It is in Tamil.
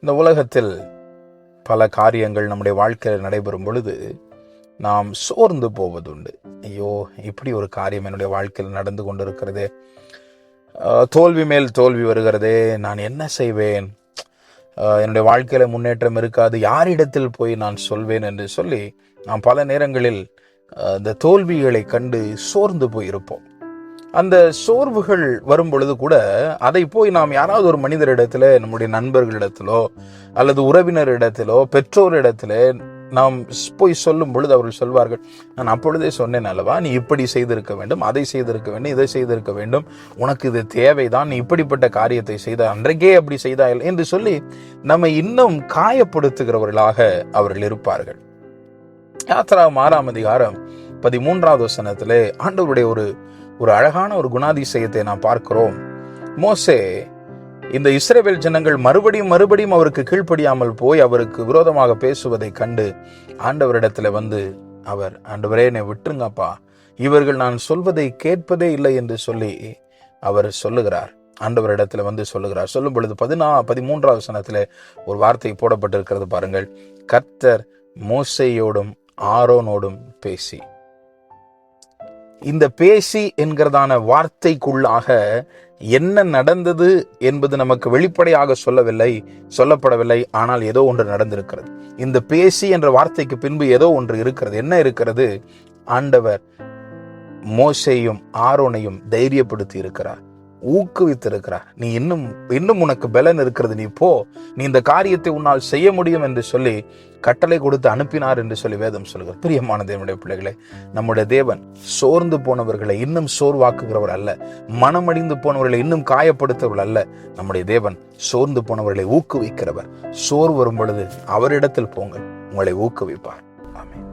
இந்த உலகத்தில் பல காரியங்கள் நம்முடைய வாழ்க்கையில் நடைபெறும் பொழுது நாம் சோர்ந்து போவதுண்டு. ஐயோ, இப்படி ஒரு காரியம் என்னுடைய வாழ்க்கையில் நடந்து கொண்டிருக்கிறதே, தோல்வி மேல் தோல்வி வருகிறதே, நான் என்ன செய்வேன், என்னுடைய வாழ்க்கையில முன்னேற்றம் இருக்காது, யாரிடத்தில் போய் நான் சொல்வேன் என்று சொல்லி நாம் பல நேரங்களில் இந்த தோல்விகளை கண்டு சோர்ந்து போயிருப்போம். அந்த சோர்வுகள் வரும் பொழுது கூட அதை போய் நாம் யாராவது ஒரு மனிதரிடத்துல, நம்முடைய நண்பர்களிடத்திலோ அல்லது உறவினரிடத்திலோ பெற்றோரிடத்திலே நாம் போய் சொல்லும் பொழுது அவர்கள் சொல்வார்கள், நான் அப்பொழுதே சொன்னேன் அல்லவா, நீ இப்படி செய்திருக்க வேண்டும், அதை செய்திருக்க வேண்டும், இதை செய்திருக்க வேண்டும், உனக்கு இது தேவைதான், நீ இப்படிப்பட்ட காரியத்தை செய்த, அன்றைக்கே அப்படி செய்தாய் என்று சொல்லி நம்மை இன்னும் காயப்படுத்துகிறவர்களாக அவர்கள் இருப்பார்கள். யாத்திராகமம் 6ஆம் அதிகாரம் 13வது வசனத்திலே ஆண்டவருடைய ஒரு அழகான ஒரு குணாதிசயத்தை நாம் பார்க்கிறோம். மோசே இந்த இஸ்ரவேல் ஜனங்கள் மறுபடியும் அவருக்கு கீழ்ப்படியாமல் போய் அவருக்கு விரோதமாக பேசுவதை கண்டு ஆண்டவரிடத்துல வந்து அவர், ஆண்டவரே என்னை விட்டுருங்கப்பா, இவர்கள் நான் சொல்வதை கேட்பதே இல்லை என்று சொல்லி அவர் சொல்லுகிறார். ஆண்டவரிடத்துல வந்து சொல்லுகிறார். சொல்லும் பொழுது 13வது வசனத்திலே ஒரு வார்த்தை போடப்பட்டிருக்கிறது பாருங்கள். கர்த்தர் மோசேயோடும் ஆரோனோடும் பேசி. இந்த பேசி என்கிறதான வார்த்தைக்குள்ளாக என்ன நடந்தது என்பது நமக்கு வெளிப்படையாக சொல்லப்படவில்லை. ஆனால் ஏதோ ஒன்று நடந்திருக்கிறது. இந்த பேசி என்ற வார்த்தைக்கு பின்பு ஏதோ ஒன்று இருக்கிறது. என்ன இருக்கிறது? ஆண்டவர் மோசேயும் ஆரோனையும் தைரியப்படுத்தி இருக்கிறார், ஊக்குவித்திருக்கிறார். நீ இன்னும் உனக்கு பலன் இருக்கிறது, நீ போ, நீ இந்த காரியத்தை உன்னால் செய்ய முடியும் என்று சொல்லி கட்டளை கொடுத்து அனுப்பினார் என்று சொல்லி வேதம் சொல்கிறது. பிரியமான தேவனுடைய பிள்ளைகளே, நம்முடைய தேவன் சோர்ந்து போனவர்களை இன்னும் சோர்வாக்குகிறவர் அல்ல, மனமடிந்து போனவர்களை இன்னும் காயப்படுத்துகிறவர் அல்ல. நம்முடைய தேவன் சோர்ந்து போனவர்களை ஊக்குவிக்கிறவர். சோர்வு வரும் பொழுது அவரிடத்தில் போங்கள், உங்களை ஊக்குவிப்பார். ஆமென்.